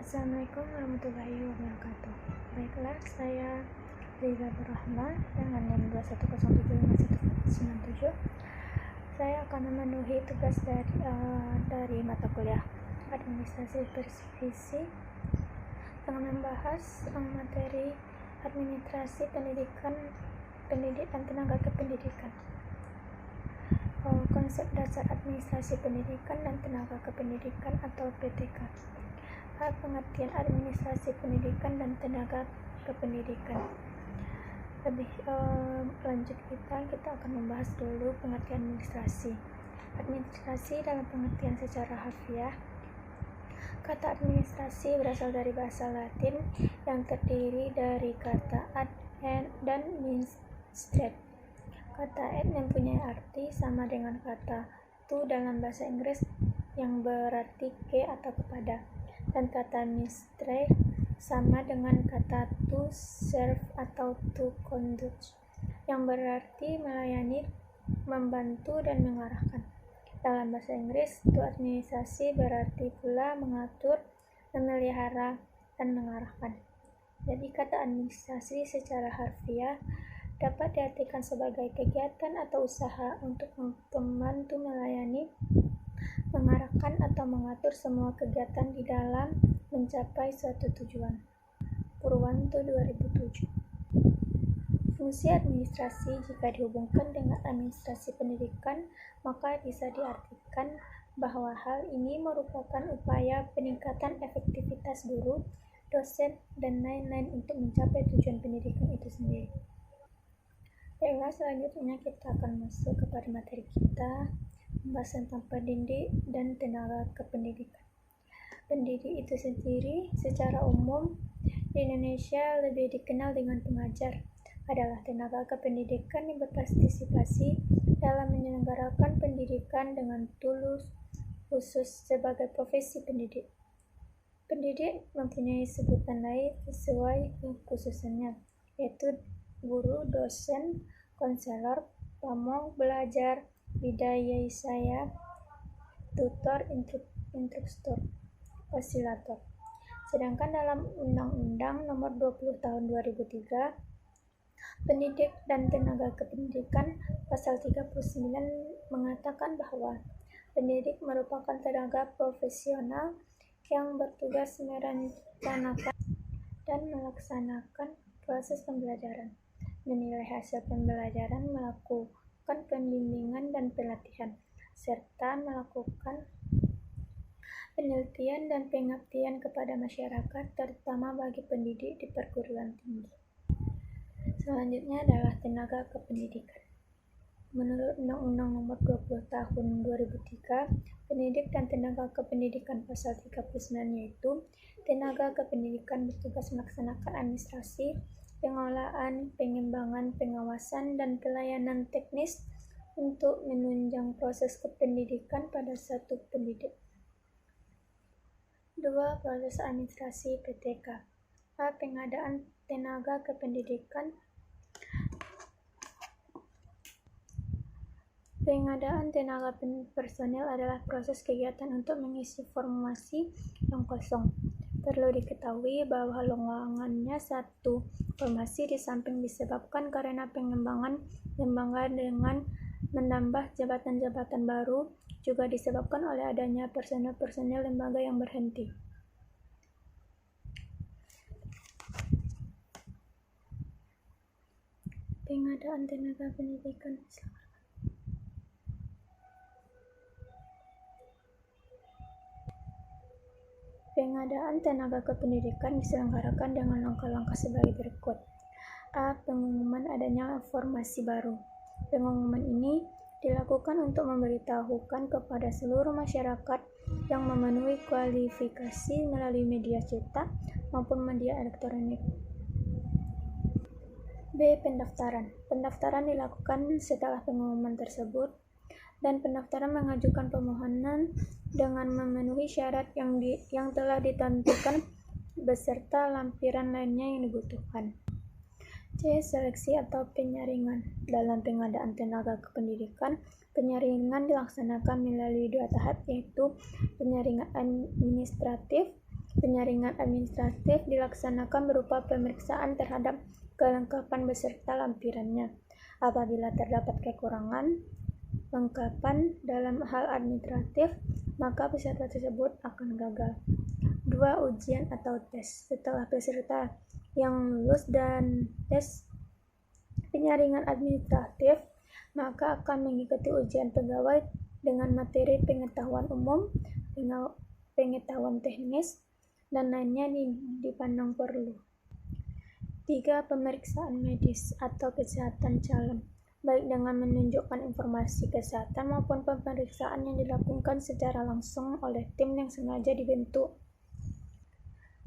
Assalamualaikum warahmatullahi wabarakatuh. Baiklah, saya Riza Rahma dengan NIM 2107597. Saya akan memenuhi tugas dari mata kuliah Administrasi Persivisi dengan membahas materi administrasi pendidikan, pendidik dan tenaga kependidikan. Konsep dasar administrasi pendidikan dan tenaga kependidikan atau PTK. Pengertian administrasi pendidikan dan tenaga kependidikan. Lebih lanjut kita akan membahas dulu pengertian administrasi. Administrasi dalam pengertian secara harfiah. Kata administrasi berasal dari bahasa Latin yang terdiri dari kata ad dan ministrate. Kata ad mempunyai arti sama dengan kata to dalam bahasa Inggris yang berarti ke atau kepada, dan kata ministrate sama dengan kata to serve atau to conduct yang berarti melayani, membantu, dan mengarahkan. Dalam bahasa Inggris, to administrasi berarti pula mengatur, memelihara, dan mengarahkan. Jadi kata administrasi secara harfiah dapat diartikan sebagai kegiatan atau usaha untuk membantu, melayani, mengarahkan atau mengatur semua kegiatan di dalam mencapai suatu tujuan. Purwanto 2007. Fungsi administrasi jika dihubungkan dengan administrasi pendidikan, maka bisa diartikan bahwa hal ini merupakan upaya peningkatan efektivitas guru, dosen, dan lain-lain untuk mencapai tujuan pendidikan itu sendiri. Baiklah, selanjutnya kita akan masuk kepada materi kita, membahas tentang pendidik dan tenaga kependidikan. Pendidik itu sendiri secara umum di Indonesia lebih dikenal dengan pengajar, adalah tenaga kependidikan yang berpartisipasi dalam menyelenggarakan pendidikan dengan tulus khusus sebagai profesi pendidik. Pendidik mempunyai sebutan lain sesuai kekhususannya, yaitu guru, dosen, konselor, pamong belajar, bidayasaya, tutor, instruktur, fasilitator. Sedangkan dalam Undang-Undang Nomor 20 Tahun 2003, Pendidik dan Tenaga Kependidikan Pasal 39 mengatakan bahwa pendidik merupakan tenaga profesional yang bertugas merencanakan dan melaksanakan proses pembelajaran, menilai hasil pembelajaran, melakukan pembimbingan dan pelatihan, serta melakukan penelitian dan pengabdian kepada masyarakat, terutama bagi pendidik di perguruan tinggi. Selanjutnya adalah tenaga kependidikan. Menurut Undang-Undang Nomor 20 Tahun 2003, pendidik dan tenaga kependidikan Pasal 39 yaitu tenaga kependidikan bertugas melaksanakan administrasi, pengelolaan, pengembangan, pengawasan, dan pelayanan teknis untuk menunjang proses kependidikan pada satu pendidik. 2. Proses administrasi PTK. Pengadaan tenaga kependidikan. Pengadaan tenaga personel adalah proses kegiatan untuk mengisi formasi yang kosong. Perlu diketahui bahwa lowongannya satu formasi di samping disebabkan karena pengembangan lembaga dengan menambah jabatan-jabatan baru, juga disebabkan oleh adanya personel-personel lembaga yang berhenti. Pengadaan tenaga pendidikan. Pengadaan tenaga kependidikan diselenggarakan dengan langkah-langkah sebagai berikut. Pengumuman adanya formasi baru. Pengumuman ini dilakukan untuk memberitahukan kepada seluruh masyarakat yang memenuhi kualifikasi melalui media cetak maupun media elektronik. B. Pendaftaran. Pendaftaran dilakukan setelah pengumuman tersebut, dan pendaftaran mengajukan permohonan dengan memenuhi syarat yang telah ditentukan beserta lampiran lainnya yang dibutuhkan. C. Seleksi atau penyaringan. Dalam pengadaan tenaga kependidikan, penyaringan dilaksanakan melalui 2 tahap, yaitu penyaringan administratif Penyaringan administratif dilaksanakan berupa pemeriksaan terhadap kelengkapan beserta lampirannya. Apabila terdapat kekurangan lengkapan dalam hal administratif, maka peserta tersebut akan gagal. 2. Ujian atau tes. Setelah peserta yang lulus dan tes penyaringan administratif, maka akan mengikuti ujian pegawai dengan materi pengetahuan umum, pengetahuan teknis, dan lainnya dipandang perlu. 3. Pemeriksaan medis atau kesehatan calon, baik dengan menunjukkan informasi kesehatan maupun pemeriksaan yang dilakukan secara langsung oleh tim yang sengaja dibentuk.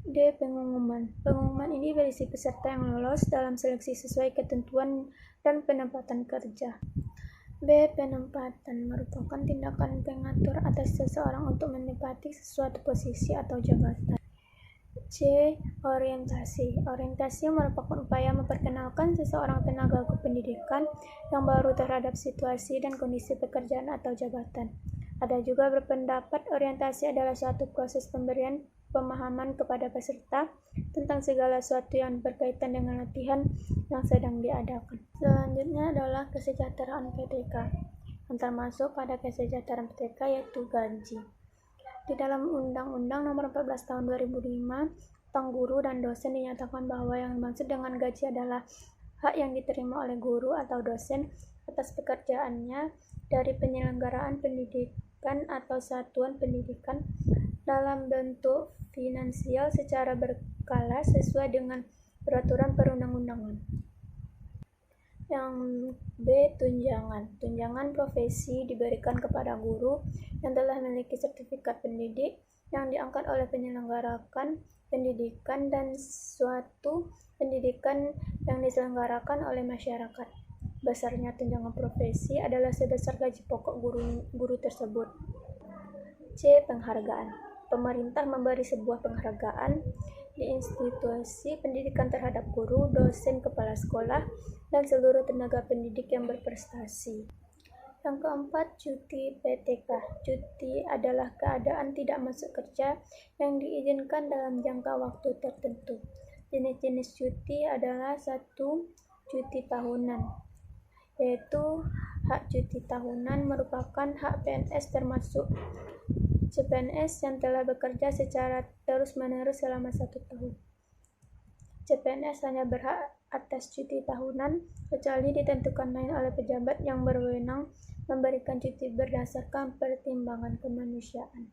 D. Pengumuman. Pengumuman ini berisi peserta yang lolos dalam seleksi sesuai ketentuan dan penempatan kerja. B. Penempatan merupakan tindakan pengatur atas seseorang untuk menempati sesuatu posisi atau jabatan. C. Orientasi. Orientasi merupakan upaya memperkenalkan seseorang tenaga kependidikan yang baru terhadap situasi dan kondisi pekerjaan atau jabatan. Ada juga berpendapat orientasi adalah suatu proses pemberian pemahaman kepada peserta tentang segala sesuatu yang berkaitan dengan latihan yang sedang diadakan. Selanjutnya adalah kesejahteraan PTK, yang termasuk pada kesejahteraan PTK yaitu gaji. Di dalam Undang-Undang Nomor 14 Tahun 2005 tentang guru dan dosen dinyatakan bahwa yang dimaksud dengan gaji adalah hak yang diterima oleh guru atau dosen atas pekerjaannya dari penyelenggaraan pendidikan atau satuan pendidikan dalam bentuk finansial secara berkala sesuai dengan peraturan perundang-undangan. Yang B. Tunjangan. Tunjangan profesi diberikan kepada guru yang telah memiliki sertifikat pendidik yang diangkat oleh penyelenggarakan pendidikan dan suatu pendidikan yang diselenggarakan oleh masyarakat. Besarnya tunjangan profesi adalah sebesar gaji pokok guru tersebut. C. Penghargaan. Pemerintah memberi sebuah penghargaan di institusi pendidikan terhadap guru, dosen, kepala sekolah, dan seluruh tenaga pendidik yang berprestasi. Yang keempat, cuti PTK. Cuti adalah keadaan tidak masuk kerja yang diizinkan dalam jangka waktu tertentu. Jenis-jenis cuti adalah 1. Cuti tahunan, yaitu hak cuti tahunan merupakan hak PNS termasuk CPNS yang telah bekerja secara terus-menerus selama 1 tahun. CPNS hanya berhak atas cuti tahunan kecuali ditentukan lain oleh pejabat yang berwenang memberikan cuti berdasarkan pertimbangan kemanusiaan.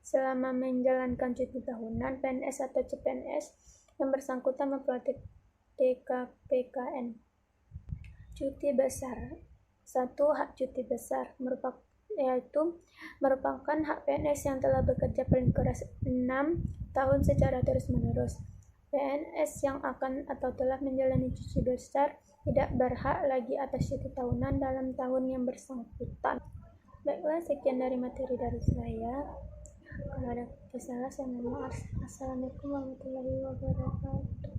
Selama menjalankan cuti tahunan, PNS atau CPNS yang bersangkutan memperoleh TKPKN. Cuti besar. 1. Hak cuti besar merupakan hak PNS yang telah bekerja paling keras 6 tahun secara terus-menerus. PNS yang akan atau telah menjalani cuti besar tidak berhak lagi atas cuti tahunan dalam tahun yang bersangkutan. Baiklah, sekian dari materi dari saya. Kalau ada kesalahan saya mohon maaf. Assalamualaikum warahmatullahi wabarakatuh.